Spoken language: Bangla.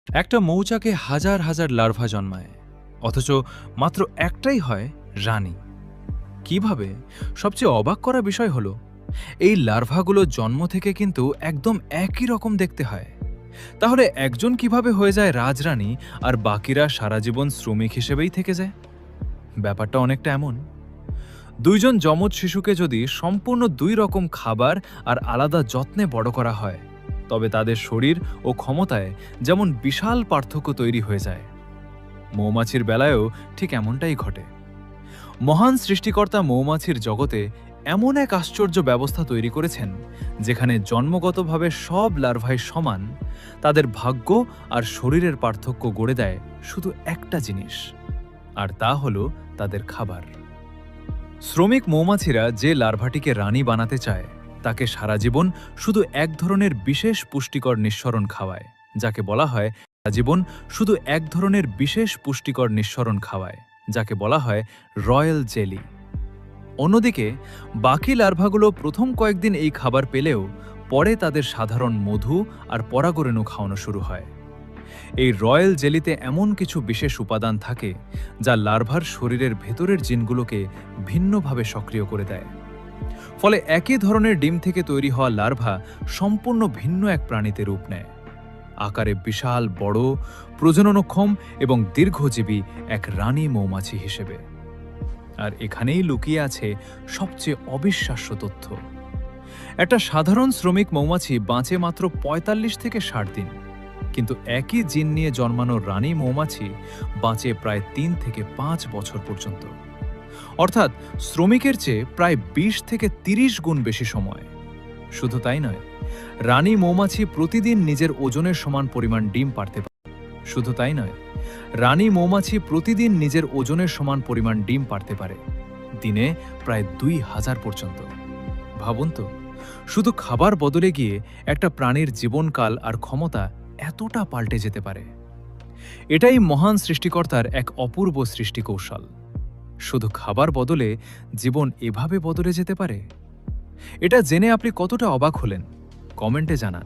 একটা মৌচাকে হাজার হাজার লার্ভা জন্মায়, অথচ মাত্র একটাই হয় রানী। কিভাবে? সবচেয়ে অবাক করা বিষয় হলো, এই লার্ভাগুলো জন্ম থেকে কিন্তু একদম একই রকম দেখতে হয়। তাহলে একজন কিভাবে হয়ে যায় রাজরানী আর বাকিরা সারা জীবন শ্রমিক হিসেবেই থেকে যায়? ব্যাপারটা অনেকটা এমন, দুইজন যমজ শিশুকে যদি সম্পূর্ণ দুই রকম খাবার আর আলাদা যত্নে বড় করা হয়, তবে তাদের শরীর ও ক্ষমতায় যেমন বিশাল পার্থক্য তৈরি হয়ে যায়। মৌমাছির বেলায়ও ঠিক এমনটাই ঘটে। মহান সৃষ্টিকর্তা মৌমাছির জগতে এমন এক আশ্চর্য ব্যবস্থা তৈরি করেছেন, যেখানে জন্মগতভাবে সব লার্ভাই সমান। তাদের ভাগ্য আর শরীরের পার্থক্য গড়ে দেয় শুধু একটা জিনিস, আর তা হলো তাদের খাবার। শ্রমিক মৌমাছিরা যে লার্ভাটিকে রানী বানাতে চায়, তাকে সারা জীবন শুধু এক ধরনের বিশেষ পুষ্টিকর নিঃসরণ খাওয়ায়, যাকে বলা হয় সারা জীবন শুধু এক ধরনের বিশেষ পুষ্টিকর নিঃসরণ খাওয়ায়, যাকে বলা হয় রয়্যাল জেলি। অন্যদিকে বাকি লার্ভাগুলো প্রথম কয়েকদিন এই খাবার পেলেও পরে তাদের সাধারণ মধু আর পরাগরেণু খাওয়ানো শুরু হয়। এই রয়্যাল জেলিতে এমন কিছু বিশেষ উপাদান থাকে যা লার্ভার শরীরের ভেতরের জিনগুলোকে ভিন্নভাবে সক্রিয় করে দেয়। ফলে একই ধরনের ডিম থেকে তৈরি হওয়া লার্ভা সম্পূর্ণ ভিন্ন এক প্রাণীতে রূপ নেয়, আকারে বিশাল বড়, প্রজননক্ষম এবং দীর্ঘজীবী এক রানী মৌমাছি হিসেবে। আর এখানেই লুকিয়ে আছে সবচেয়ে অবিশ্বাস্য তথ্য। একটা সাধারণ শ্রমিক মৌমাছি বাঁচে মাত্র ৪৫ থেকে ৬০ দিন, কিন্তু একই জিন নিয়ে জন্মানো রানী মৌমাছি বাঁচে প্রায় ৩ থেকে ৫ বছর পর্যন্ত। অর্থাৎ শ্রমিকের চেয়ে প্রায় ২০ থেকে ৩০ গুণ বেশি সময়। শুধু তাই নয়, রানী মৌমাছি প্রতিদিন নিজের ওজনের সমান পরিমাণ ডিম পাড়তে পারে। শুধু তাই নয়, রানী মৌমাছি প্রতিদিন নিজের ওজনের সমান পরিমাণ ডিম পাড়তে পারে, দিনে প্রায় ২০০০ পর্যন্ত। ভাবুন তো, শুধু খাবার বদলে গিয়ে একটা প্রাণীর জীবনকাল আর ক্ষমতা এতটা পাল্টে যেতে পারে। এটাই মহান সৃষ্টিকর্তার এক অপূর্ব সৃষ্টি কৌশল। শুধু খাবার বদলে জীবন এভাবে বদলে যেতে পারে। এটা জেনে আপনি কতটা অবাক হলেন, কমেন্টে জানান।